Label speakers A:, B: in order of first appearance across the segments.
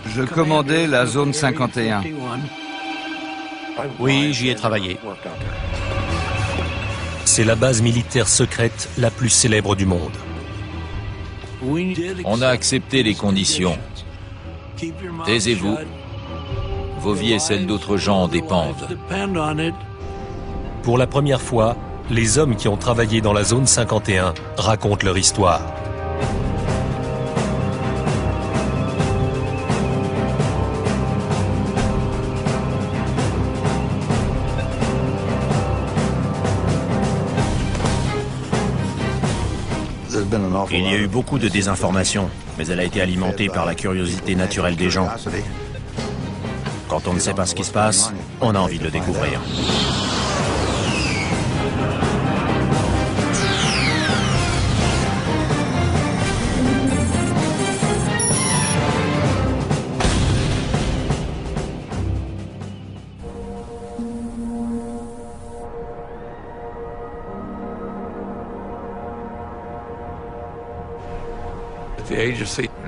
A: Je commandais la zone 51.
B: Oui, j'y ai travaillé.
C: C'est la base militaire secrète la plus célèbre du monde.
D: On a accepté les conditions. Taisez-vous. Vos vies et celles d'autres gens en dépendent.
C: Pour la première fois, les hommes qui ont travaillé dans la zone 51 racontent leur histoire.
B: Il y a eu beaucoup de désinformation, mais elle a été alimentée par la curiosité naturelle des gens. Quand on ne sait pas ce qui se passe, on a envie de le découvrir.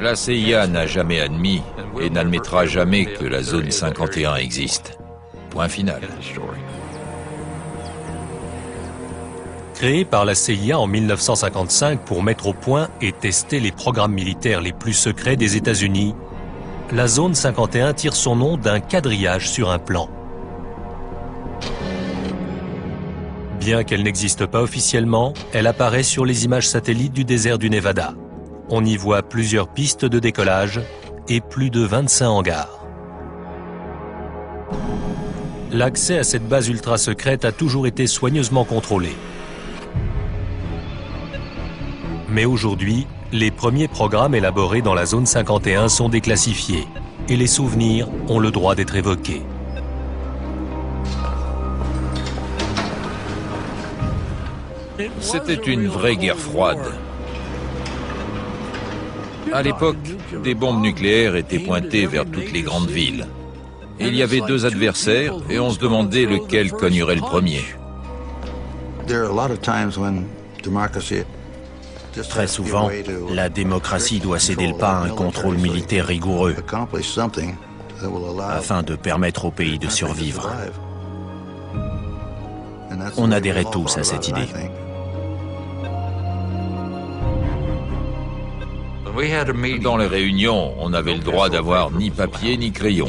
D: La CIA n'a jamais admis et n'admettra jamais que la zone 51 existe. Point final.
C: Créée par la CIA en 1955 pour mettre au point et tester les programmes militaires les plus secrets des États-Unis, la zone 51 tire son nom d'un quadrillage sur un plan. Bien qu'elle n'existe pas officiellement, elle apparaît sur les images satellites du désert du Nevada. On y voit plusieurs pistes de décollage et plus de 25 hangars. L'accès à cette base ultra secrète a toujours été soigneusement contrôlé. Mais aujourd'hui, les premiers programmes élaborés dans la zone 51 sont déclassifiés et les souvenirs ont le droit d'être évoqués.
D: C'était une vraie guerre froide. À l'époque, des bombes nucléaires étaient pointées vers toutes les grandes villes. Il y avait deux adversaires et on se demandait lequel cognerait le premier.
B: Très souvent, la démocratie doit céder le pas à un contrôle militaire rigoureux afin de permettre au pays de survivre. On adhérait tous à cette idée.
D: Dans les réunions, on avait le droit d'avoir ni papier ni crayon.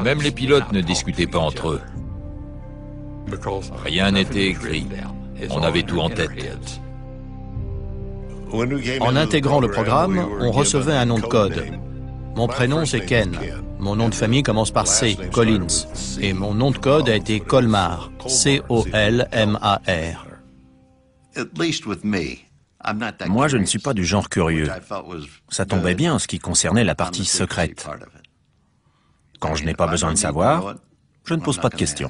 D: Même les pilotes ne discutaient pas entre eux. Rien n'était écrit. On avait tout en tête.
E: En intégrant le programme, on recevait un nom de code. Mon prénom, c'est Ken. Mon nom de famille commence par C, Collins. Et mon nom de code a été Colmar, C-O-L-M-A-R.
B: Moi, je ne suis pas du genre curieux. Ça tombait bien en ce qui concernait la partie secrète. Quand je n'ai pas besoin de savoir, je ne pose pas de questions.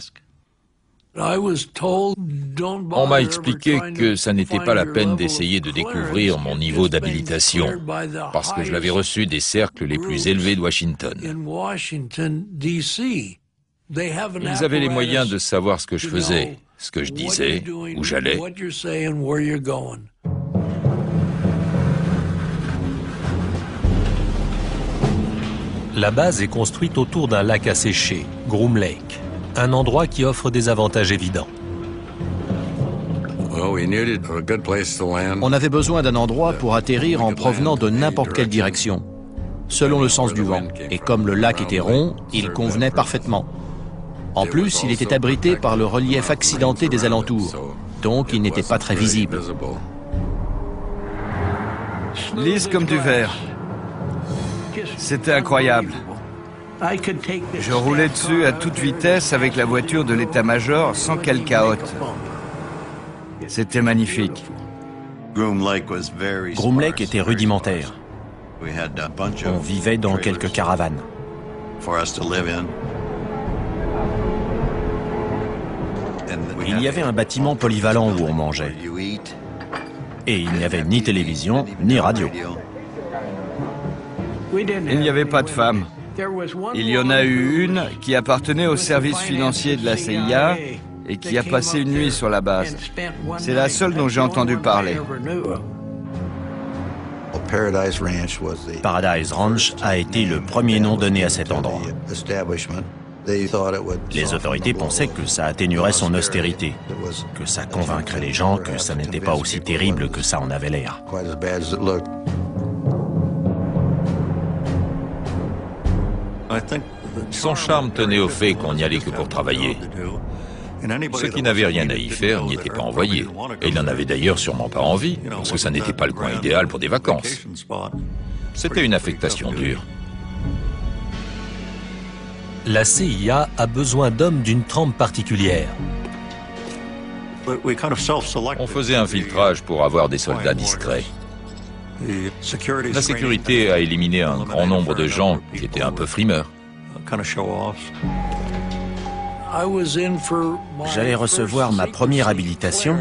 D: On m'a expliqué que ça n'était pas la peine d'essayer de découvrir mon niveau d'habilitation, parce que je l'avais reçu des cercles les plus élevés de Washington. Ils avaient les moyens de savoir ce que je faisais, ce que je disais, où j'allais.
C: La base est construite autour d'un lac asséché, Groom Lake, un endroit qui offre des avantages évidents.
E: On avait besoin d'un endroit pour atterrir en provenant de n'importe quelle direction, selon le sens du vent. Et comme le lac était rond, il convenait parfaitement. En plus, il était abrité par le relief accidenté des alentours, donc il n'était pas très visible.
A: Lisse comme du verre. C'était incroyable. Je roulais dessus à toute vitesse avec la voiture de l'état-major sans qu'elle cahote. C'était magnifique.
B: Groom Lake était rudimentaire. On vivait dans quelques caravanes. Il y avait un bâtiment polyvalent où on mangeait. Et il n'y avait ni télévision, ni radio.
A: Il n'y avait pas de femmes. Il y en a eu une qui appartenait au service financier de la CIA et qui a passé une nuit sur la base. C'est la seule dont j'ai entendu parler.
B: Paradise Ranch a été le premier nom donné à cet endroit. Les autorités pensaient que ça atténuerait son austérité, que ça convaincrait les gens que ça n'était pas aussi terrible que ça en avait l'air.
D: Son charme tenait au fait qu'on n'y allait que pour travailler. Ceux qui n'avaient rien à y faire n'y étaient pas envoyés. Et ils n'en avaient d'ailleurs sûrement pas envie, parce que ça n'était pas le coin idéal pour des vacances. C'était une affectation dure.
C: La CIA a besoin d'hommes d'une trempe particulière.
D: On faisait un filtrage pour avoir des soldats discrets. La sécurité a éliminé un grand nombre de gens qui étaient un peu frimeurs.
B: J'allais recevoir ma première habilitation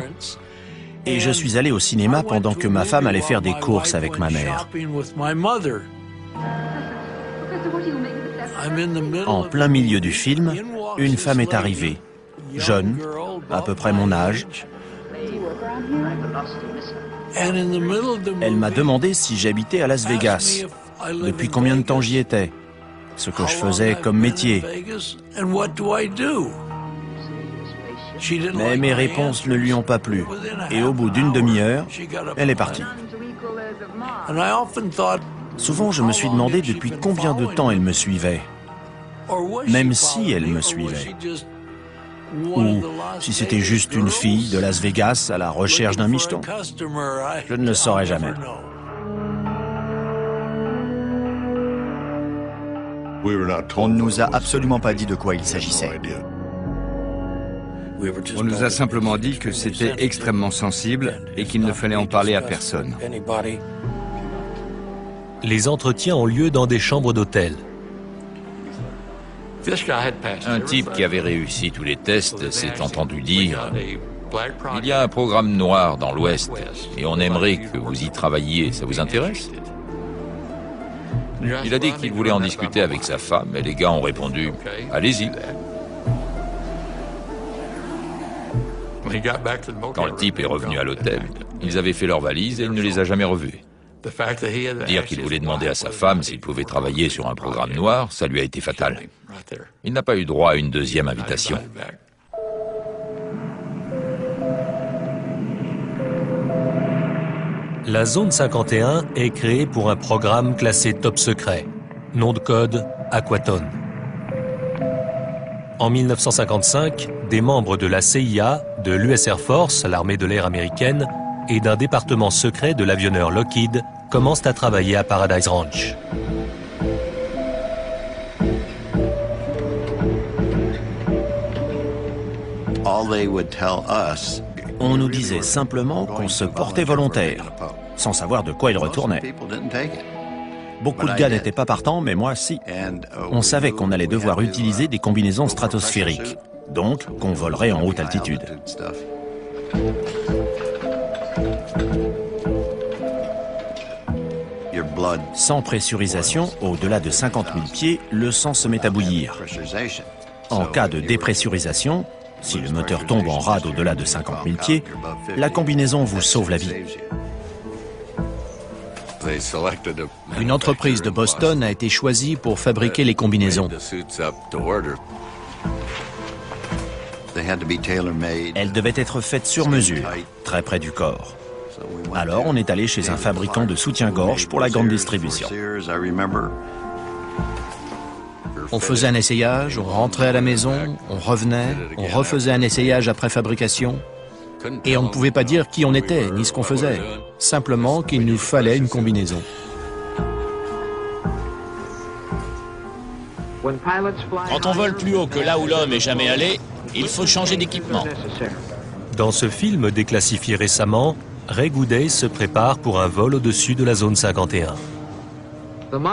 B: et je suis allé au cinéma pendant que ma femme allait faire des courses avec ma mère. En plein milieu du film, une femme est arrivée, jeune, à peu près mon âge. Elle m'a demandé si j'habitais à Las Vegas, depuis combien de temps j'y étais, ce que je faisais comme métier. Mais mes réponses ne lui ont pas plu, et au bout d'une demi-heure, elle est partie. Souvent, je me suis demandé depuis combien de temps elle me suivait, même si elle me suivait. Ou si c'était juste une fille de Las Vegas à la recherche d'un micheton. Je ne le saurais jamais.
F: On ne nous a absolument pas dit de quoi il s'agissait.
A: On nous a simplement dit que c'était extrêmement sensible et qu'il ne fallait en parler à personne.
C: Les entretiens ont lieu dans des chambres d'hôtel.
D: Un type qui avait réussi tous les tests s'est entendu dire « Il y a un programme noir dans l'Ouest et on aimerait que vous y travailliez, ça vous intéresse ?» Il a dit qu'il voulait en discuter avec sa femme et les gars ont répondu « Allez-y ». Quand le type est revenu à l'hôtel, ils avaient fait leurs valises et il ne les a jamais revus. Dire qu'il voulait demander à sa femme s'il pouvait travailler sur un programme noir, ça lui a été fatal. Il n'a pas eu droit à une deuxième invitation.
C: La zone 51 est créée pour un programme classé top secret. Nom de code, Aquaton. En 1955, des membres de la CIA, de l'US Air Force, l'armée de l'air américaine, et d'un département secret de l'avionneur Lockheed commencent à travailler à Paradise Ranch.
B: On nous disait simplement qu'on se portait volontaire, sans savoir de quoi il retournait. Beaucoup de gars n'étaient pas partants, mais moi, si. On savait qu'on allait devoir utiliser des combinaisons stratosphériques, donc qu'on volerait en haute altitude. Sans pressurisation, au-delà de 50 000 pieds, le sang se met à bouillir. En cas de dépressurisation, si le moteur tombe en rade au-delà de 50 000 pieds, la combinaison vous sauve la vie.
E: Une entreprise de Boston a été choisie pour fabriquer les combinaisons.
B: Elles devaient être faites sur mesure, très près du corps. Alors on est allé chez un fabricant de soutien-gorge pour la grande distribution.
E: On faisait un essayage, on rentrait à la maison, on revenait, on refaisait un essayage après fabrication. Et on ne pouvait pas dire qui on était, ni ce qu'on faisait. Simplement qu'il nous fallait une combinaison.
G: Quand on vole plus haut que là où l'homme n'est jamais allé, il faut changer d'équipement.
C: Dans ce film déclassifié récemment, Ray Goudet se prépare pour un vol au-dessus de la zone 51.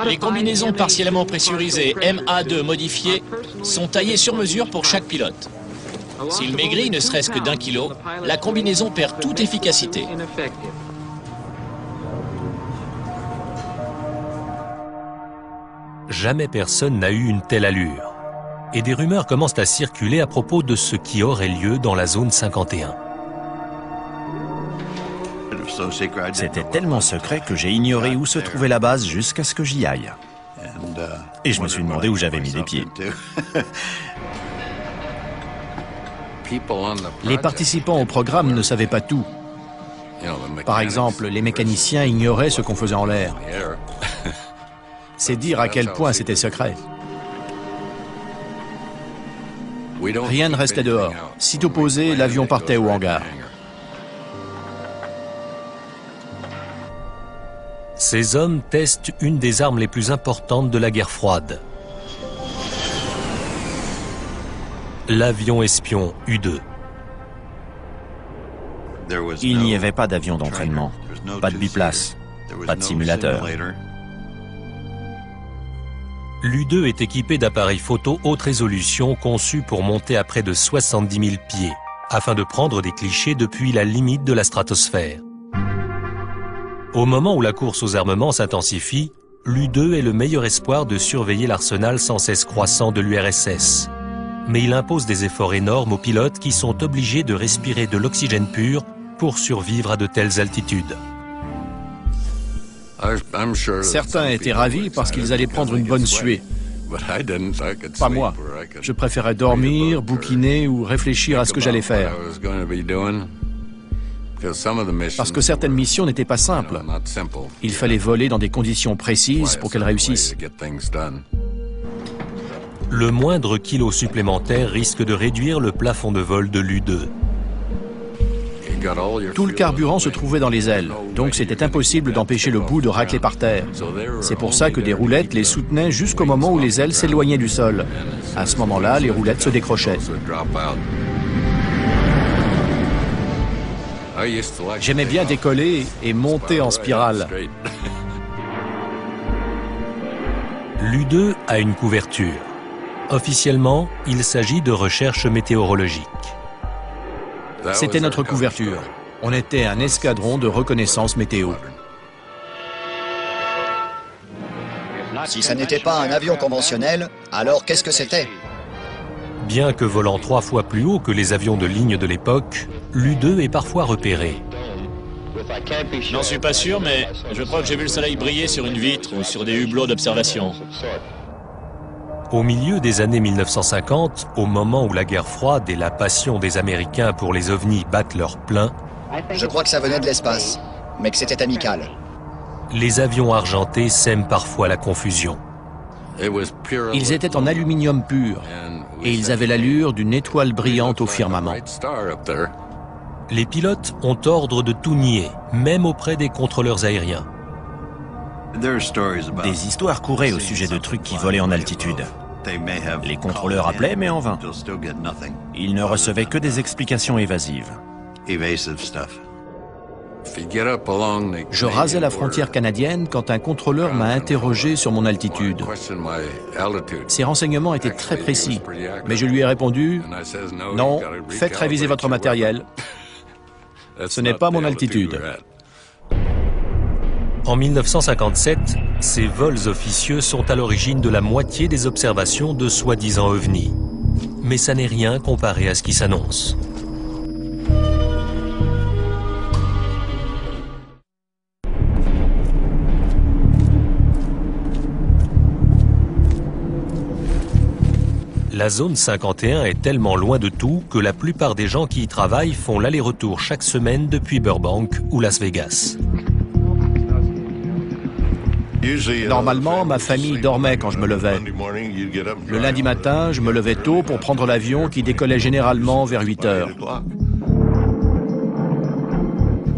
G: Les combinaisons partiellement pressurisées MA2 modifiées sont taillées sur mesure pour chaque pilote. S'il maigrit ne serait-ce que d'1 kilo, la combinaison perd toute efficacité.
C: Jamais personne n'a eu une telle allure. Et des rumeurs commencent à circuler à propos de ce qui aurait lieu dans la zone 51.
B: C'était tellement secret que j'ai ignoré où se trouvait la base jusqu'à ce que j'y aille. Et je me suis demandé où j'avais mis les pieds.
E: Les participants au programme ne savaient pas tout. Par exemple, les mécaniciens ignoraient ce qu'on faisait en l'air. C'est dire à quel point c'était secret. Rien ne restait dehors. Sitôt posé, l'avion partait au hangar.
C: Ces hommes testent une des armes les plus importantes de la guerre froide. L'avion espion U-2.
B: Il n'y avait pas d'avion d'entraînement, pas de biplace, pas de simulateur.
C: L'U-2 est équipé d'appareils photo haute résolution conçus pour monter à près de 70 000 pieds, afin de prendre des clichés depuis la limite de la stratosphère. Au moment où la course aux armements s'intensifie, l'U-2 est le meilleur espoir de surveiller l'arsenal sans cesse croissant de l'URSS. Mais il impose des efforts énormes aux pilotes qui sont obligés de respirer de l'oxygène pur pour survivre à de telles altitudes.
E: Certains étaient ravis parce qu'ils allaient prendre une bonne suée. Pas moi. Je préférais dormir, bouquiner ou réfléchir à ce que j'allais faire. Parce que certaines missions n'étaient pas simples. Il fallait voler dans des conditions précises pour qu'elles réussissent.
C: Le moindre kilo supplémentaire risque de réduire le plafond de vol de l'U-2.
E: Tout le carburant se trouvait dans les ailes, donc c'était impossible d'empêcher le bout de racler par terre. C'est pour ça que des roulettes les soutenaient jusqu'au moment où les ailes s'éloignaient du sol. À ce moment-là, les roulettes se décrochaient. J'aimais bien décoller et monter en spirale.
C: L'U-2 a une couverture. Officiellement, il s'agit de recherche météorologique.
E: C'était notre couverture. On était un escadron de reconnaissance météo.
H: Si ça n'était pas un avion conventionnel, alors qu'est-ce que c'était?
C: Bien que volant 3 fois plus haut que les avions de ligne de l'époque, l'U-2 est parfois repéré.
G: J'en suis pas sûr, mais je crois que j'ai vu le soleil briller sur une vitre ou sur des hublots d'observation.
C: Au milieu des années 1950, au moment où la guerre froide et la passion des Américains pour les ovnis battent leur plein,
H: je crois que ça venait de l'espace, mais que c'était amical.
C: Les avions argentés sèment parfois la confusion.
E: Ils étaient en aluminium pur et ils avaient l'allure d'une étoile brillante au firmament.
C: Les pilotes ont ordre de tout nier, même auprès des contrôleurs aériens.
B: Des histoires couraient au sujet de trucs qui volaient en altitude. Les contrôleurs appelaient, mais en vain. Ils ne recevaient que des explications évasives.
E: Je rasais la frontière canadienne quand un contrôleur m'a interrogé sur mon altitude. Ses renseignements étaient très précis, mais je lui ai répondu « Non, faites réviser votre matériel. Ce n'est pas mon altitude. »
C: En 1957, ces vols officieux sont à l'origine de la moitié des observations de soi-disant ovnis. Mais ça n'est rien comparé à ce qui s'annonce. La zone 51 est tellement loin de tout que la plupart des gens qui y travaillent font l'aller-retour chaque semaine depuis Burbank ou Las Vegas.
E: Normalement, ma famille dormait quand je me levais. Le lundi matin, je me levais tôt pour prendre l'avion qui décollait généralement vers 8 heures.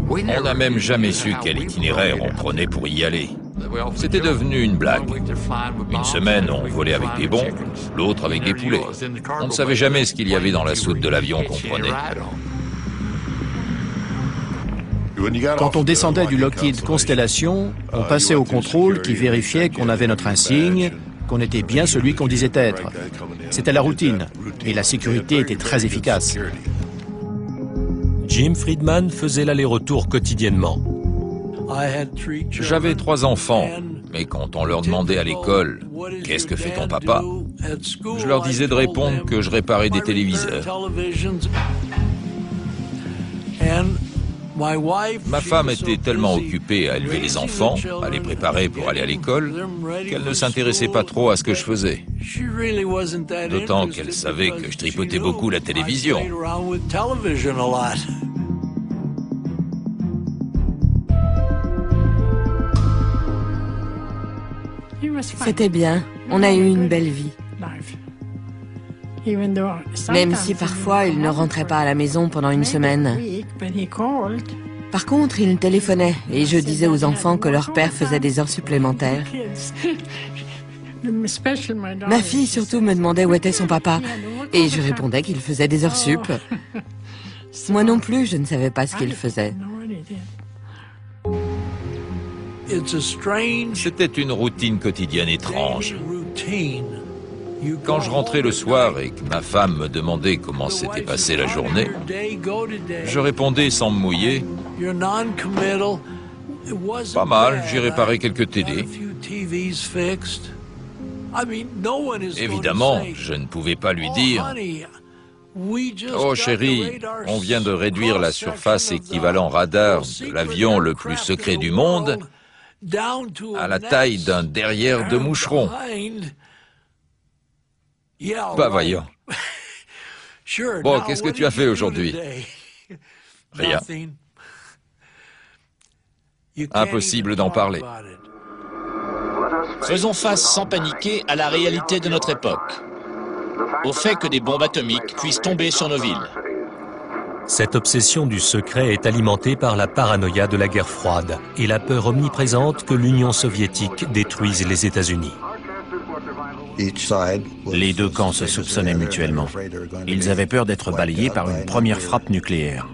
D: On n'a même jamais su quel itinéraire on prenait pour y aller. C'était devenu une blague. Une semaine, on volait avec des bons, l'autre avec des poulets. On ne savait jamais ce qu'il y avait dans la soute de l'avion qu'on prenait.
E: Quand on descendait du Lockheed Constellation, on passait au contrôle qui vérifiait qu'on avait notre insigne, qu'on était bien celui qu'on disait être. C'était la routine, et la sécurité était très efficace.
C: Jim Friedman faisait l'aller-retour quotidiennement.
D: J'avais 3 enfants, mais quand on leur demandait à l'école « Qu'est-ce que fait ton papa ?», je leur disais de répondre que je réparais des téléviseurs. Ma femme était tellement occupée à élever les enfants, à les préparer pour aller à l'école, qu'elle ne s'intéressait pas trop à ce que je faisais. D'autant qu'elle savait que je tripotais beaucoup la télévision.
I: C'était bien, on a eu une belle vie. Même si parfois il ne rentrait pas à la maison pendant une semaine. Par contre, il téléphonait et je disais aux enfants que leur père faisait des heures supplémentaires. Ma fille surtout me demandait où était son papa et je répondais qu'il faisait des heures sup. Moi non plus, je ne savais pas ce qu'il faisait.
D: C'était une routine quotidienne étrange. Quand je rentrais le soir et que ma femme me demandait comment s'était passée la journée, je répondais sans me mouiller. Pas mal, j'ai réparé quelques télés. Évidemment, je ne pouvais pas lui dire « Oh chérie, on vient de réduire la surface équivalent radar de l'avion le plus secret du monde à la taille d'un derrière de moucheron. » Bah voyons. Bon, qu'est-ce que tu as fait aujourd'hui? Rien. Impossible d'en parler.
G: Faisons face sans paniquer à la réalité de notre époque, au fait que des bombes atomiques puissent tomber sur nos villes.
C: Cette obsession du secret est alimentée par la paranoïa de la guerre froide et la peur omniprésente que l'Union soviétique détruise les États-Unis.
B: Les deux camps se soupçonnaient mutuellement. Ils avaient peur d'être balayés par une première frappe nucléaire.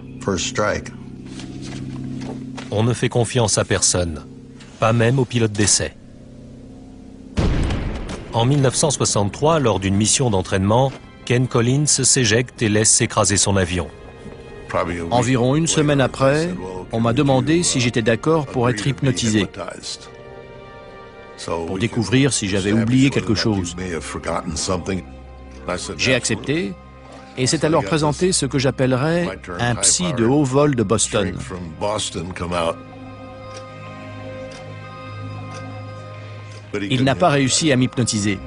C: On ne fait confiance à personne, pas même aux pilotes d'essai. En 1963, lors d'une mission d'entraînement, Ken Collins s'éjecte et laisse s'écraser son avion.
E: Environ une semaine après, on m'a demandé si j'étais d'accord pour être hypnotisé, pour découvrir si j'avais oublié quelque chose. J'ai accepté, et c'est alors présenté ce que j'appellerais un psy de haut vol de Boston. Il n'a pas réussi à m'hypnotiser.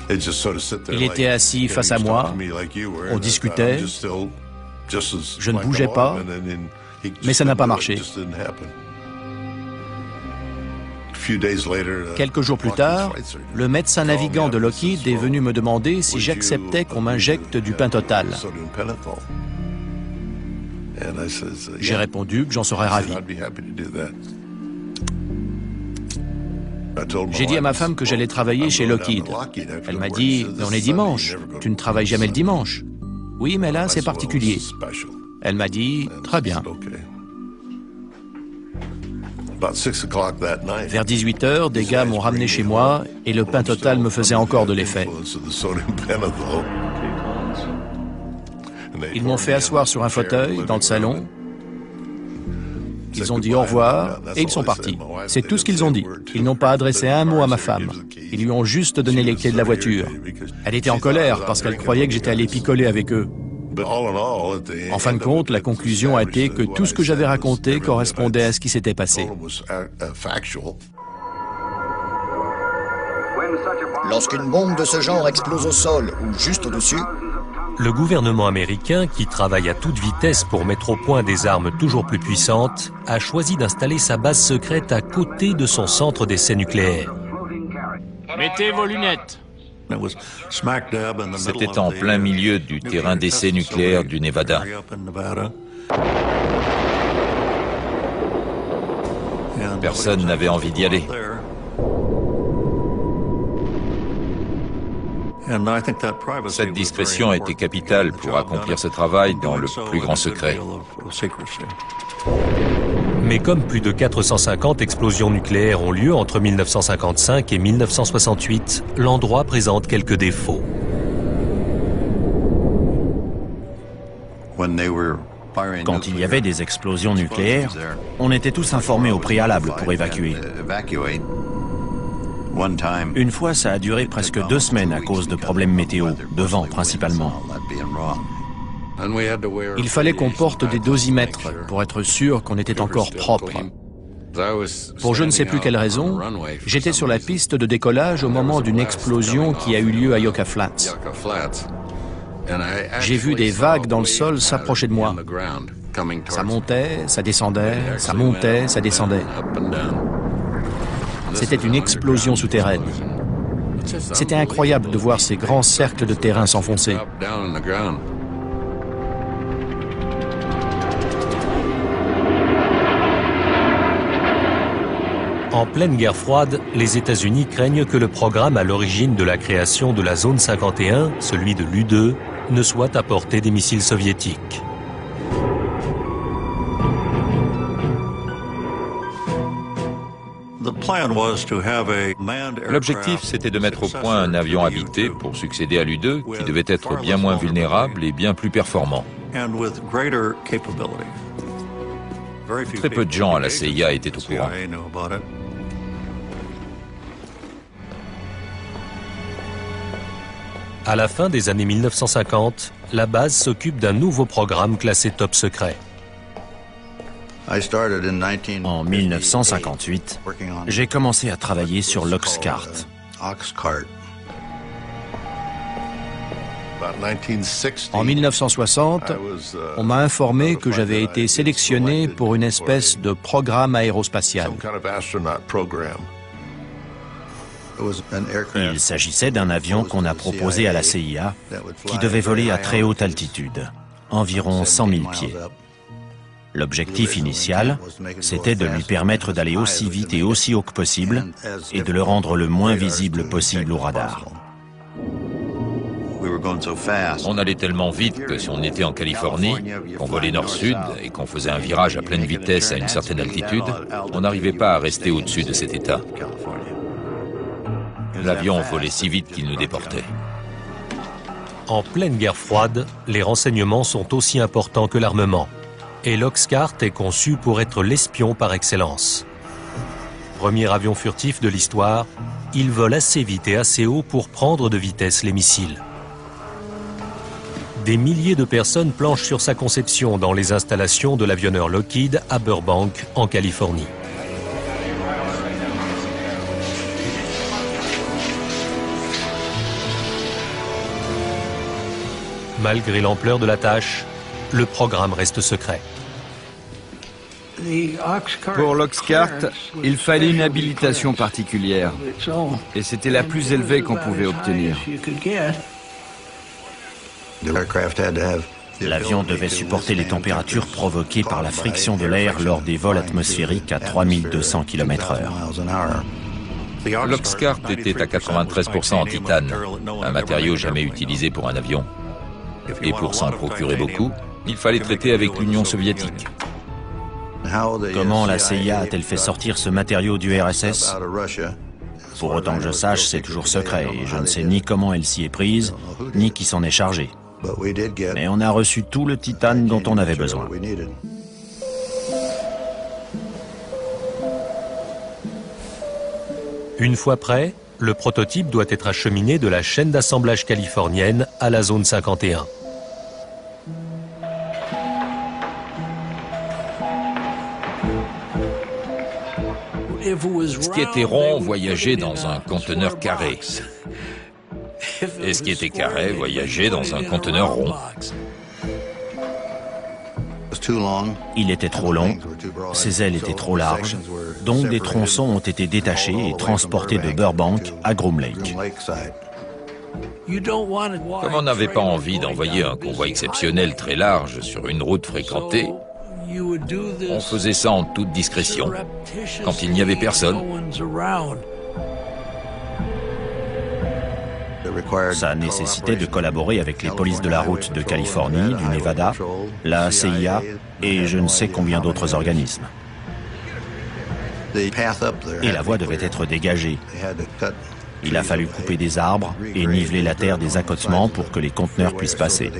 E: Il était assis face à moi, on discutait, je ne bougeais pas, mais ça n'a pas marché. Quelques jours plus tard, le médecin navigant de Lockheed est venu me demander si j'acceptais qu'on m'injecte du pentotal. J'ai répondu que j'en serais ravi. J'ai dit à ma femme que j'allais travailler chez Lockheed. Elle m'a dit « Mais on est dimanche, tu ne travailles jamais le dimanche ». « Oui, mais là, c'est particulier ». Elle m'a dit « Très bien ». Vers 18h, des gars m'ont ramené chez moi et le pentotal me faisait encore de l'effet. Ils m'ont fait asseoir sur un fauteuil dans le salon. Ils ont dit au revoir et ils sont partis. C'est tout ce qu'ils ont dit. Ils n'ont pas adressé un mot à ma femme. Ils lui ont juste donné les clés de la voiture. Elle était en colère parce qu'elle croyait que j'étais allé picoler avec eux. En fin de compte, la conclusion a été que tout ce que j'avais raconté correspondait à ce qui s'était passé.
H: Lorsqu'une bombe de ce genre explose au sol ou juste au-dessus,
C: le gouvernement américain, qui travaille à toute vitesse pour mettre au point des armes toujours plus puissantes, a choisi d'installer sa base secrète à côté de son centre d'essai nucléaire.
G: Mettez vos lunettes.
D: C'était en plein milieu du terrain d'essai nucléaire du Nevada. Personne n'avait envie d'y aller. Cette discrétion était capitale pour accomplir ce travail dans le plus grand secret.
C: Mais comme plus de 450 explosions nucléaires ont lieu entre 1955 et 1968, l'endroit présente quelques défauts.
B: Quand il y avait des explosions nucléaires, on était tous informés au préalable pour évacuer. Une fois, ça a duré presque 2 semaines à cause de problèmes météo, de vent principalement.
E: Il fallait qu'on porte des dosimètres pour être sûr qu'on était encore propre. Pour je ne sais plus quelle raison, j'étais sur la piste de décollage au moment d'une explosion qui a eu lieu à Yucca Flats. J'ai vu des vagues dans le sol s'approcher de moi. Ça montait, ça descendait, ça montait, ça descendait. C'était une explosion souterraine. C'était incroyable de voir ces grands cercles de terrain s'enfoncer.
C: En pleine guerre froide, les États-Unis craignent que le programme à l'origine de la création de la zone 51, celui de l'U-2, ne soit à portée des missiles soviétiques.
D: L'objectif, c'était de mettre au point un avion habité pour succéder à l'U-2, qui devait être bien moins vulnérable et bien plus performant. Très peu de gens à la CIA étaient au courant.
C: À la fin des années 1950, la base s'occupe d'un nouveau programme classé top secret.
B: En 1958, j'ai commencé à travailler sur l'Oxcart.
E: En 1960, on m'a informé que j'avais été sélectionné pour une espèce de programme aérospatial.
B: Il s'agissait d'un avion qu'on a proposé à la CIA, qui devait voler à très haute altitude, environ 100 000 pieds. L'objectif initial, c'était de lui permettre d'aller aussi vite et aussi haut que possible et de le rendre le moins visible possible au radar.
D: On allait tellement vite que si on était en Californie, qu'on volait nord-sud et qu'on faisait un virage à pleine vitesse à une certaine altitude, on n'arrivait pas à rester au-dessus de cet état. L'avion volait si vite qu'il nous déportait.
C: En pleine guerre froide, les renseignements sont aussi importants que l'armement. Et l'Oxcart est conçu pour être l'espion par excellence. Premier avion furtif de l'histoire, il vole assez vite et assez haut pour prendre de vitesse les missiles. Des milliers de personnes planchent sur sa conception dans les installations de l'avionneur Lockheed à Burbank, en Californie. Malgré l'ampleur de la tâche, le programme reste secret.
A: Pour l'Oxcart, il fallait une habilitation particulière. Et c'était la plus élevée qu'on pouvait obtenir.
B: L'avion devait supporter les températures provoquées par la friction de l'air lors des vols atmosphériques à 3200 km/h.
D: L'Oxcart était à 93% en titane, un matériau jamais utilisé pour un avion. Et pour s'en procurer beaucoup, il fallait traiter avec l'Union soviétique.
B: Comment la CIA a-t-elle fait sortir ce matériau du RSS? Pour autant que je sache, c'est toujours secret et je ne sais ni comment elle s'y est prise, ni qui s'en est chargé. Mais on a reçu tout le titane dont on avait besoin.
C: Une fois prêt, le prototype doit être acheminé de la chaîne d'assemblage californienne à la zone 51.
D: Ce qui était rond voyageait dans un conteneur carré. Et ce qui était carré voyageait dans un conteneur rond.
B: Il était trop long, ses ailes étaient trop larges, donc des tronçons ont été détachés et transportés de Burbank à Groom Lake.
D: Comme on n'avait pas envie d'envoyer un convoi exceptionnel très large sur une route fréquentée, on faisait ça en toute discrétion, quand il n'y avait personne.
B: Ça nécessitait de collaborer avec les polices de la route de Californie, du Nevada, la CIA et je ne sais combien d'autres organismes. Et la voie devait être dégagée. Il a fallu couper des arbres et niveler la terre des accotements pour que les conteneurs puissent passer.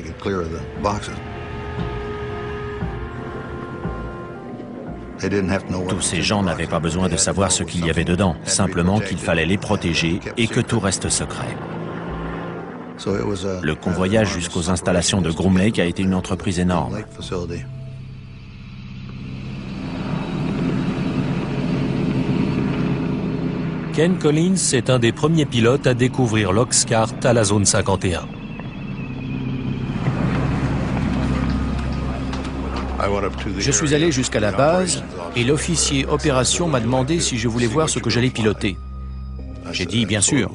B: Tous ces gens n'avaient pas besoin de savoir ce qu'il y avait dedans, simplement qu'il fallait les protéger et que tout reste secret. Le convoyage jusqu'aux installations de Groom Lake a été une entreprise énorme.
C: Ken Collins est un des premiers pilotes à découvrir l'Oxcart à la zone 51.
E: Je suis allé jusqu'à la base et l'officier opération m'a demandé si je voulais voir ce que j'allais piloter. J'ai dit bien sûr.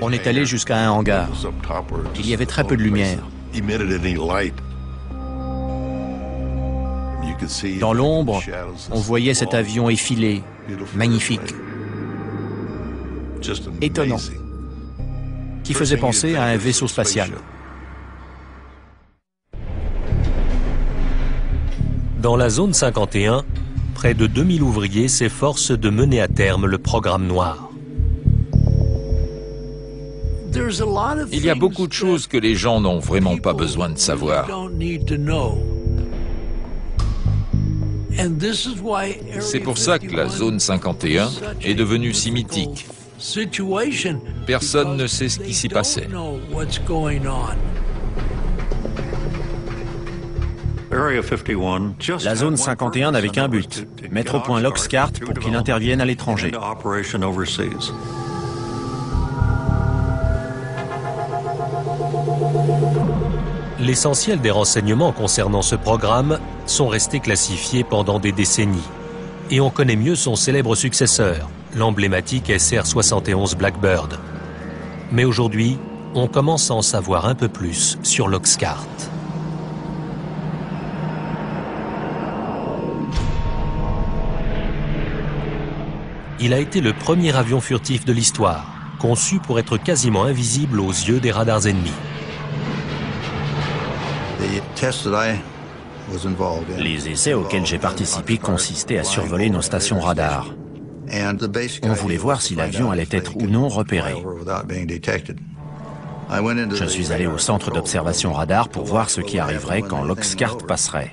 E: On est allé jusqu'à un hangar. Il y avait très peu de lumière. Dans l'ombre, on voyait cet avion effilé, magnifique, étonnant, qui faisait penser à un vaisseau spatial.
C: Dans la zone 51, près de 2000 ouvriers s'efforcent de mener à terme le programme noir.
D: Il y a beaucoup de choses que les gens n'ont vraiment pas besoin de savoir. C'est pour ça que la zone 51 est devenue si mythique. Personne ne sait ce qui s'y passait.
B: La zone 51 n'avait qu'un but, mettre au point l'Oxcart pour qu'il intervienne à l'étranger.
C: L'essentiel des renseignements concernant ce programme sont restés classifiés pendant des décennies. Et on connaît mieux son célèbre successeur, l'emblématique SR-71 Blackbird. Mais aujourd'hui, on commence à en savoir un peu plus sur l'Oxcart. Il a été le premier avion furtif de l'histoire, conçu pour être quasiment invisible aux yeux des radars ennemis.
B: Les essais auxquels j'ai participé consistaient à survoler nos stations radars. On voulait voir si l'avion allait être ou non repéré. Je suis allé au centre d'observation radar pour voir ce qui arriverait quand l'Oxcart passerait.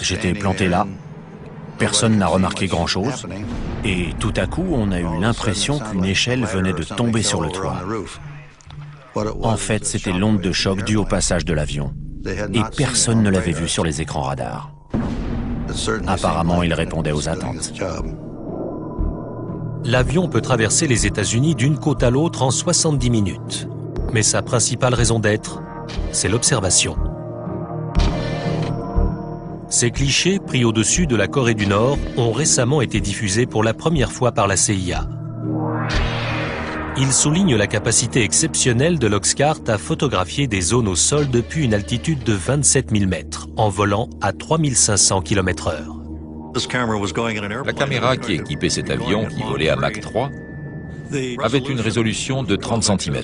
B: J'étais planté là. Personne n'a remarqué grand-chose. Et tout à coup, on a eu l'impression qu'une échelle venait de tomber sur le toit. En fait, c'était l'onde de choc due au passage de l'avion. Et personne ne l'avait vu sur les écrans radars. Apparemment, il répondait aux attentes.
C: L'avion peut traverser les États-Unis d'une côte à l'autre en 70 minutes. Mais sa principale raison d'être, c'est l'observation. Ces clichés, pris au-dessus de la Corée du Nord, ont récemment été diffusés pour la première fois par la CIA. Ils soulignent la capacité exceptionnelle de l'Oxcart à photographier des zones au sol depuis une altitude de 27 000 mètres, en volant à 3500 km/h.
D: La caméra qui équipait cet avion, qui volait à Mach 3, avait une résolution de 30 cm.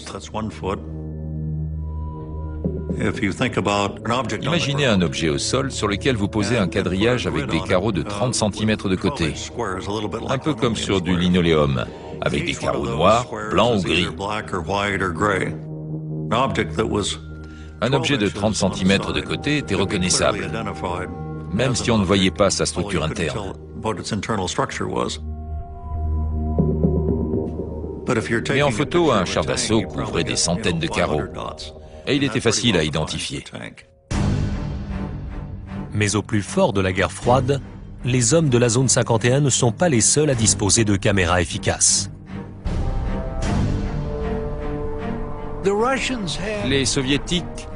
D: Imaginez un objet au sol sur lequel vous posez un quadrillage avec des carreaux de 30 cm de côté, un peu comme sur du linoléum, avec des carreaux noirs, blancs ou gris. Un objet de 30 cm de côté était reconnaissable, même si on ne voyait pas sa structure interne. Mais en photo, un char d'assaut couvrait des centaines de carreaux. Et il était facile à identifier.
C: Mais au plus fort de la guerre froide, les hommes de la zone 51 ne sont pas les seuls à disposer de caméras efficaces.
D: Les soviétiques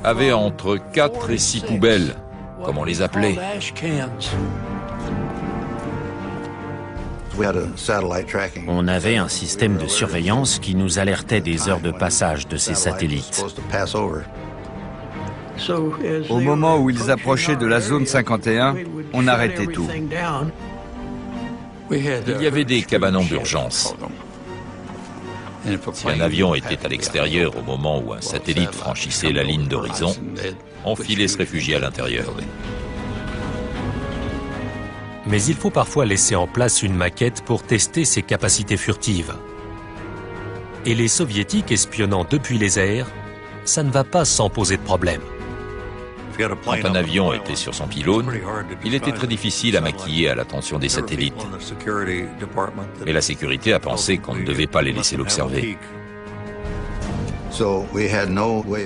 D: avaient entre 4 et 6 poubelles, comme on les appelait.
B: On avait un système de surveillance qui nous alertait des heures de passage de ces satellites.
A: Au moment où ils approchaient de la zone 51, on arrêtait tout.
D: Il y avait des cabanons d'urgence. Si un avion était à l'extérieur au moment où un satellite franchissait la ligne d'horizon, on filait se réfugier à l'intérieur.
C: Mais il faut parfois laisser en place une maquette pour tester ses capacités furtives. Et les soviétiques espionnant depuis les airs, ça ne va pas sans poser de problème.
D: Quand un avion était sur son pylône, il était très difficile à maquiller à l'attention des satellites. Et la sécurité a pensé qu'on ne devait pas les laisser l'observer.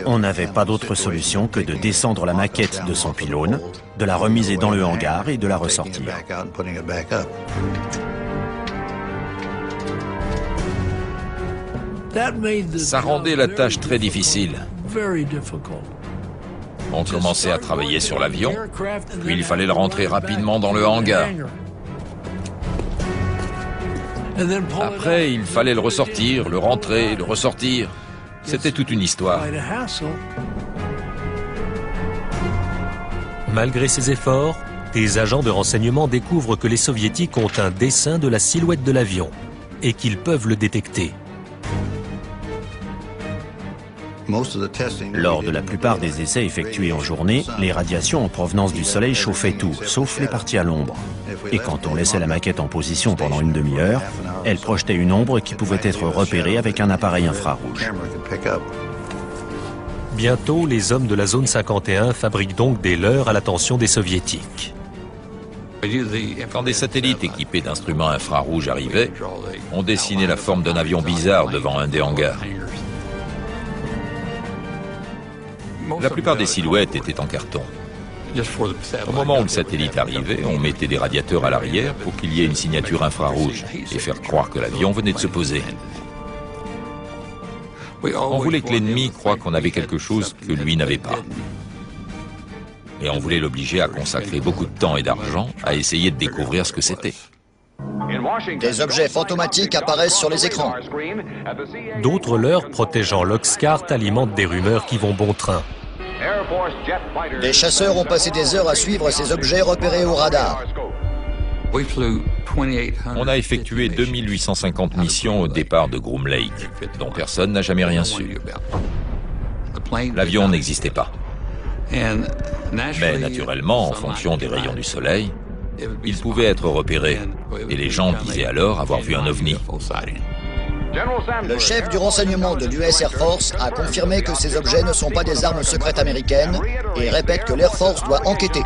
B: On n'avait pas d'autre solution que de descendre la maquette de son pylône, de la remiser dans le hangar et de la ressortir.
D: Ça rendait la tâche très difficile. On commençait à travailler sur l'avion, puis il fallait le rentrer rapidement dans le hangar. Après, il fallait le ressortir, le rentrer, le ressortir. C'était toute une histoire.
C: Malgré ces efforts, des agents de renseignement découvrent que les soviétiques ont un dessin de la silhouette de l'avion et qu'ils peuvent le détecter.
B: Lors de la plupart des essais effectués en journée, les radiations en provenance du Soleil chauffaient tout, sauf les parties à l'ombre. Et quand on laissait la maquette en position pendant une demi-heure, elle projetait une ombre qui pouvait être repérée avec un appareil infrarouge.
C: Bientôt, les hommes de la zone 51 fabriquent donc des leurres à l'attention des soviétiques.
D: Quand des satellites équipés d'instruments infrarouges arrivaient, on dessinait la forme d'un avion bizarre devant un des hangars. La plupart des silhouettes étaient en carton. Au moment où le satellite arrivait, on mettait des radiateurs à l'arrière pour qu'il y ait une signature infrarouge et faire croire que l'avion venait de se poser. On voulait que l'ennemi croie qu'on avait quelque chose que lui n'avait pas. Et on voulait l'obliger à consacrer beaucoup de temps et d'argent à essayer de découvrir ce que c'était.
H: Des objets fantomatiques apparaissent sur les écrans.
C: D'autres leurres protégeant l'Oxcart alimentent des rumeurs qui vont bon train.
H: Des chasseurs ont passé des heures à suivre ces objets repérés au radar.
D: On a effectué 2850 missions au départ de Groom Lake, dont personne n'a jamais rien su. L'avion n'existait pas. Mais naturellement, en fonction des rayons du soleil, il pouvait être repéré, et les gens disaient alors avoir vu un ovni.
H: Le chef du renseignement de l'US Air Force a confirmé que ces objets ne sont pas des armes secrètes américaines et répète que l'Air Force doit enquêter.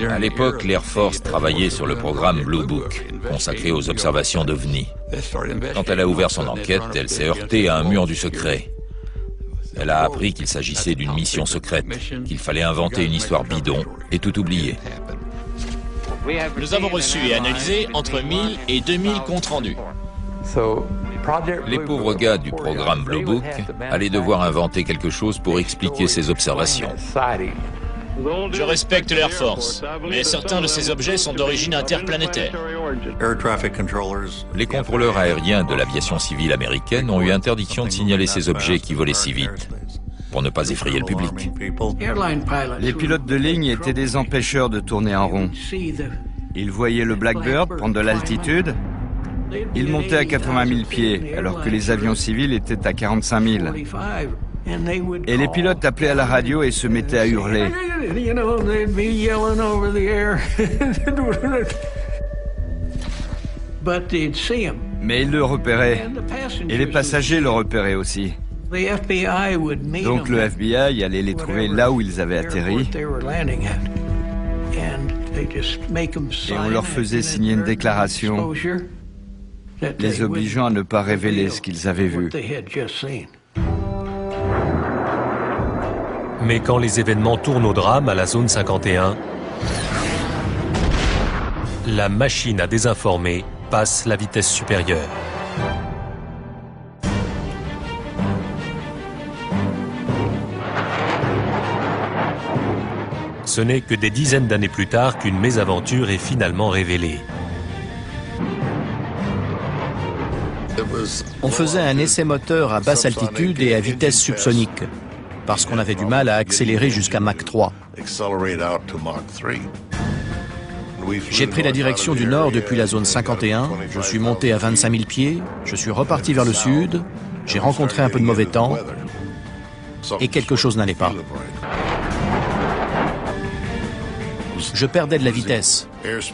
D: À l'époque, l'Air Force travaillait sur le programme Blue Book, consacré aux observations d'ovnis. Quand elle a ouvert son enquête, elle s'est heurtée à un mur du secret. Elle a appris qu'il s'agissait d'une mission secrète, qu'il fallait inventer une histoire bidon et tout oublier.
G: Nous avons reçu et analysé entre 1000 et 2000 comptes rendus.
D: Les pauvres gars du programme Blue Book allaient devoir inventer quelque chose pour expliquer ces observations.
G: Je respecte l'Air Force, mais certains de ces objets sont d'origine interplanétaire.
D: Les contrôleurs aériens de l'aviation civile américaine ont eu interdiction de signaler ces objets qui volaient si vite, pour ne pas effrayer le public.
A: Les pilotes de ligne étaient des empêcheurs de tourner en rond. Ils voyaient le Blackbird prendre de l'altitude. Ils montaient à 80 000 pieds, alors que les avions civils étaient à 45 000. Et les pilotes appelaient à la radio et se mettaient à hurler. Mais ils le repéraient. Et les passagers le repéraient aussi. Donc le FBI allait les trouver là où ils avaient atterri. Et on leur faisait signer une déclaration les obligeant à ne pas révéler ce qu'ils avaient vu.
C: Mais quand les événements tournent au drame à la zone 51, la machine à désinformer passe la vitesse supérieure. Ce n'est que des dizaines d'années plus tard qu'une mésaventure est finalement révélée.
E: On faisait un essai moteur à basse altitude et à vitesse subsonique, parce qu'on avait du mal à accélérer jusqu'à Mach 3. J'ai pris la direction du nord depuis la zone 51, je suis monté à 25 000 pieds, je suis reparti vers le sud, j'ai rencontré un peu de mauvais temps, et quelque chose n'allait pas. Je perdais de la vitesse,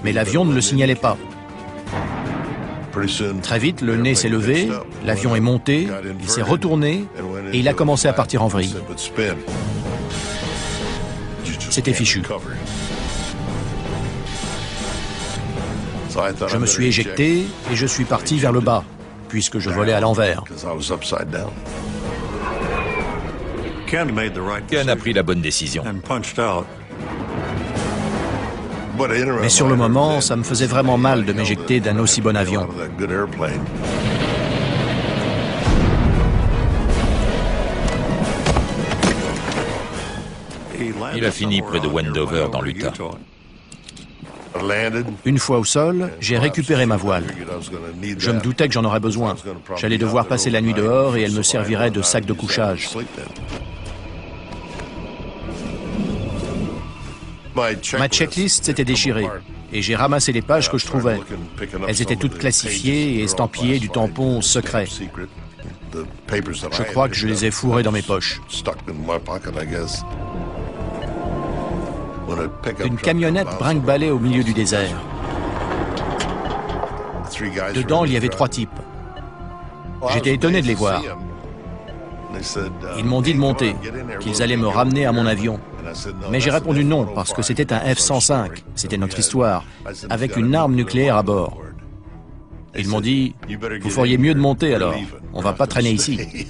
E: mais l'avion ne le signalait pas. Très vite, le nez s'est levé, l'avion est monté, il s'est retourné et il a commencé à partir en vrille. C'était fichu. Je me suis éjecté et je suis parti vers le bas, puisque je volais à l'envers.
D: Ken a pris la bonne décision.
E: Mais sur le moment, ça me faisait vraiment mal de m'éjecter d'un aussi bon avion.
D: Il a fini près de Wendover, dans l'Utah.
E: Une fois au sol, j'ai récupéré ma voile. Je me doutais que j'en aurais besoin. J'allais devoir passer la nuit dehors et elle me servirait de sac de couchage. Ma checklist s'était déchirée et j'ai ramassé les pages que je trouvais. Elles étaient toutes classifiées et estampillées du tampon secret. Je crois que je les ai fourrées dans mes poches. Une camionnette brinque-ballait au milieu du désert. Dedans, il y avait 3 types. J'étais étonné de les voir. Ils m'ont dit de monter, qu'ils allaient me ramener à mon avion. Mais j'ai répondu non, parce que c'était un F-105, c'était notre histoire, avec une arme nucléaire à bord. Ils m'ont dit, vous feriez mieux de monter alors, on va pas traîner ici.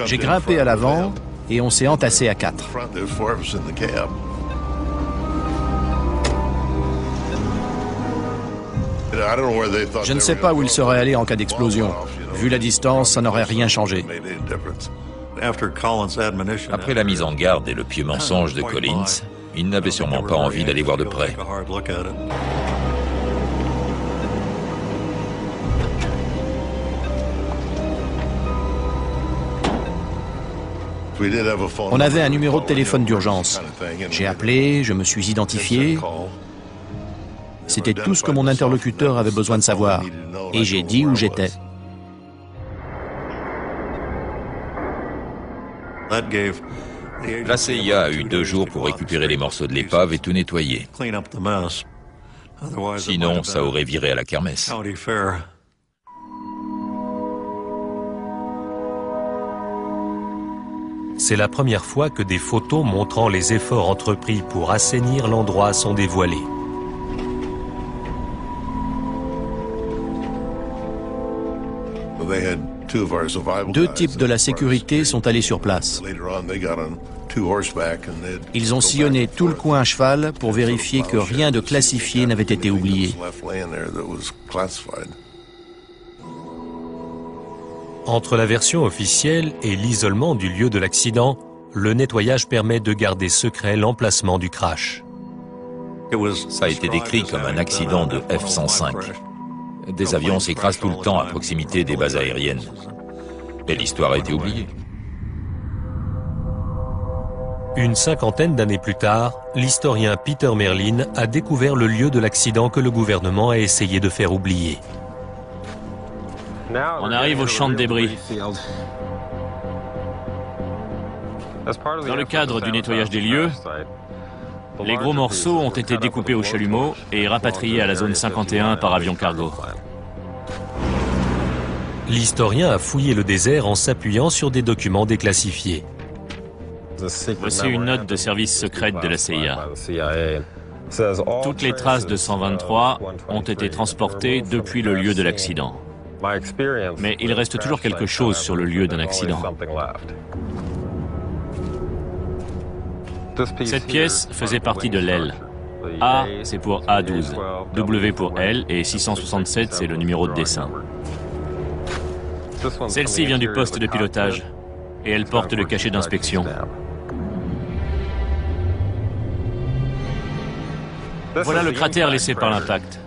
E: J'ai grimpé à l'avant et on s'est entassé à 4. Je ne sais pas où il serait allé en cas d'explosion. Vu la distance, ça n'aurait rien changé.
D: Après la mise en garde et le pieux mensonge de Collins, il n'avait sûrement pas envie d'aller voir de près.
E: On avait un numéro de téléphone d'urgence. J'ai appelé, je me suis identifié. C'était tout ce que mon interlocuteur avait besoin de savoir. Et j'ai dit où j'étais.
D: La CIA a eu 2 jours pour récupérer les morceaux de l'épave et tout nettoyer. Sinon, ça aurait viré à la kermesse.
C: C'est la première fois que des photos montrant les efforts entrepris pour assainir l'endroit sont dévoilées.
E: Deux types de la sécurité sont allés sur place. Ils ont sillonné tout le coin à cheval pour vérifier que rien de classifié n'avait été oublié.
C: Entre la version officielle et l'isolement du lieu de l'accident, le nettoyage permet de garder secret l'emplacement du crash.
D: Ça a été décrit comme un accident de F-105. Des avions s'écrasent tout le temps à proximité des bases aériennes. Et l'histoire a été oubliée.
C: Une 50aine d'années plus tard, l'historien Peter Merlin a découvert le lieu de l'accident que le gouvernement a essayé de faire oublier.
G: On arrive au champ de débris. Dans le cadre du nettoyage des lieux, les gros morceaux ont été découpés au chalumeau et rapatriés à la zone 51 par avion cargo.
C: L'historien a fouillé le désert en s'appuyant sur des documents déclassifiés.
G: Voici une note de service secrète de la CIA. Toutes les traces de 123 ont été transportées depuis le lieu de l'accident. Mais il reste toujours quelque chose sur le lieu d'un accident. Cette pièce faisait partie de l'aile. A, c'est pour A12, W pour L et 667, c'est le numéro de dessin. Celle-ci vient du poste de pilotage et elle porte le cachet d'inspection. Voilà le cratère laissé par l'impact.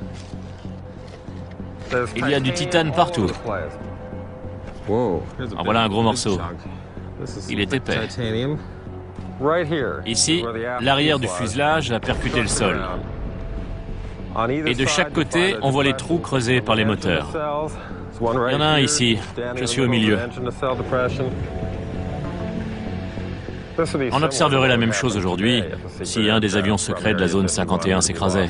G: Il y a du titane partout. En voilà un gros morceau. Il est épais. Ici, l'arrière du fuselage a percuté le sol. Et de chaque côté, on voit les trous creusés par les moteurs. Il y en a un ici. Je suis au milieu. On observerait la même chose aujourd'hui si un des avions secrets de la zone 51 s'écrasait.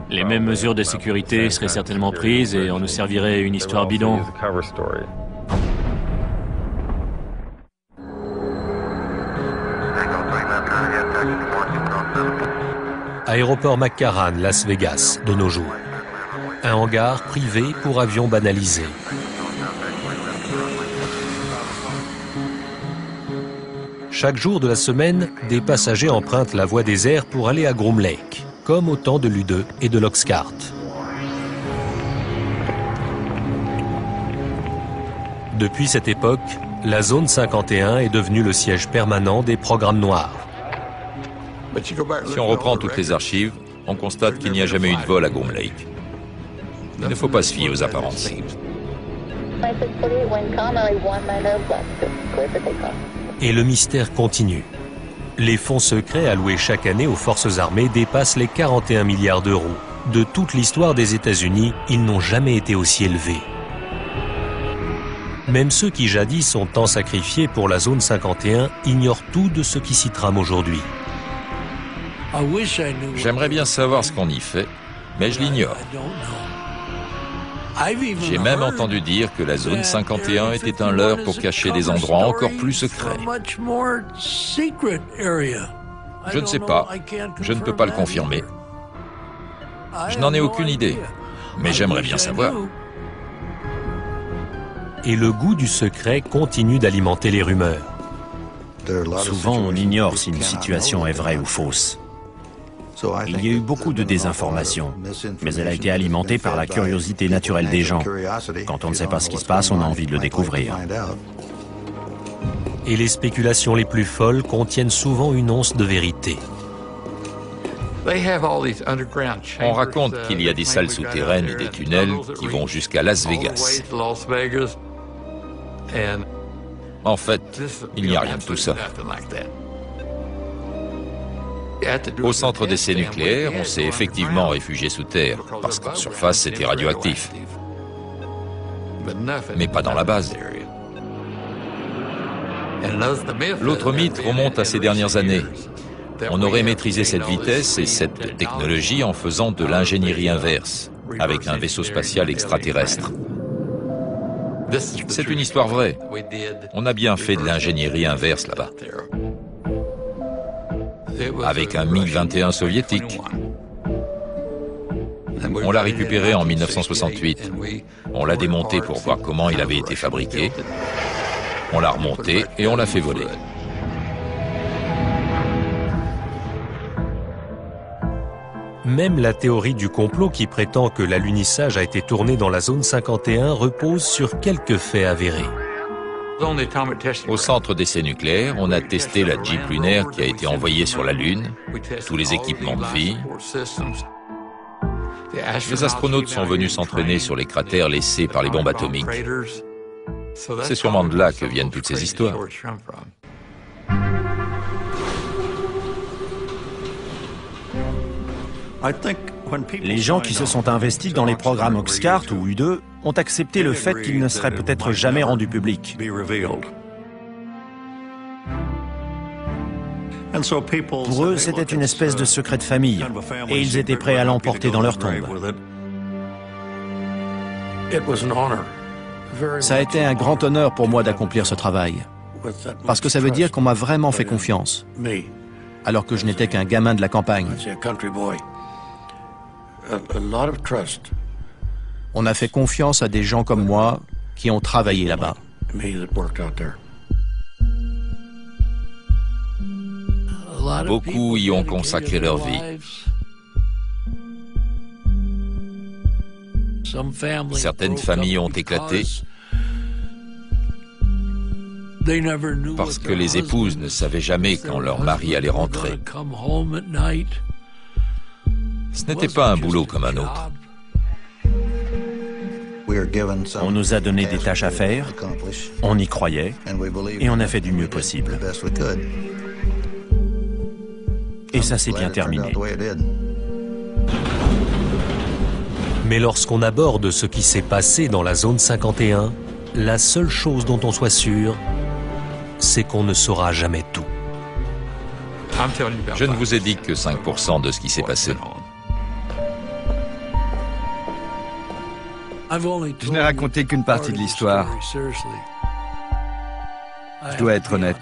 G: Les mêmes mesures de sécurité seraient certainement prises et on nous servirait une histoire bidon.
C: Aéroport McCarran, Las Vegas, de nos jours. Un hangar privé pour avions banalisés. Chaque jour de la semaine, des passagers empruntent la voie des airs pour aller à Groom Lake, comme au temps de l'U-2 et de l'Oxcart. Depuis cette époque, la zone 51 est devenue le siège permanent des programmes noirs.
D: Si on reprend toutes les archives, on constate qu'il n'y a jamais eu de vol à Groom Lake. Il ne faut pas se fier aux apparences.
C: Et le mystère continue. Les fonds secrets alloués chaque année aux forces armées dépassent les 41 milliards d'euros. De toute l'histoire des États-Unis, ils n'ont jamais été aussi élevés. Même ceux qui jadis ont tant sacrifié pour la zone 51 ignorent tout de ce qui s'y trame aujourd'hui.
D: J'aimerais bien savoir ce qu'on y fait, mais je l'ignore. J'ai même entendu dire que la zone 51 était un leurre pour cacher des endroits encore plus secrets. Je ne sais pas, je ne peux pas le confirmer. Je n'en ai aucune idée, mais j'aimerais bien savoir.
C: Et le goût du secret continue d'alimenter les rumeurs.
B: Souvent, on ignore si une situation est vraie ou fausse. Il y a eu beaucoup de désinformation, mais elle a été alimentée par la curiosité naturelle des gens. Quand on ne sait pas ce qui se passe, on a envie de le découvrir.
C: Et les spéculations les plus folles contiennent souvent une once de vérité.
D: On raconte qu'il y a des salles souterraines et des tunnels qui vont jusqu'à Las Vegas. En fait, il n'y a rien de tout ça. Au centre d'essai nucléaire, on s'est effectivement réfugié sous terre, parce qu'en surface, c'était radioactif. Mais pas dans la base. L'autre mythe remonte à ces dernières années. On aurait maîtrisé cette vitesse et cette technologie en faisant de l'ingénierie inverse, avec un vaisseau spatial extraterrestre. C'est une histoire vraie. On a bien fait de l'ingénierie inverse là-bas. Avec un MiG-21 soviétique. On l'a récupéré en 1968. On l'a démonté pour voir comment il avait été fabriqué. On l'a remonté et on l'a fait voler.
C: Même la théorie du complot qui prétend que l'alunissage a été tourné dans la zone 51 repose sur quelques faits avérés.
D: Au centre d'essai nucléaire, on a testé la Jeep lunaire qui a été envoyée sur la Lune, tous les équipements de vie. Les astronautes sont venus s'entraîner sur les cratères laissés par les bombes atomiques. C'est sûrement de là que viennent toutes ces histoires.
B: Les gens qui se sont investis dans les programmes Oxcart ou U-2 ont accepté le fait qu'ils ne seraient peut-être jamais rendus publics. Pour eux, c'était une espèce de secret de famille, et ils étaient prêts à l'emporter dans leur tombe. Ça a été un grand honneur pour moi d'accomplir ce travail, parce que ça veut dire qu'on m'a vraiment fait confiance, alors que je n'étais qu'un gamin de la campagne. On a fait confiance à des gens comme moi qui ont travaillé là-bas.
D: Beaucoup y ont consacré leur vie. Certaines familles ont éclaté parce que les épouses ne savaient jamais quand leur mari allait rentrer. Ce n'était pas un boulot comme un autre.
B: On nous a donné des tâches à faire, on y croyait, et on a fait du mieux possible. Et ça s'est bien terminé.
C: Mais lorsqu'on aborde ce qui s'est passé dans la zone 51, la seule chose dont on soit sûr, c'est qu'on ne saura jamais tout.
D: Je ne vous ai dit que 5% de ce qui s'est passé.
A: Je n'ai raconté qu'une partie de l'histoire. Je dois être honnête.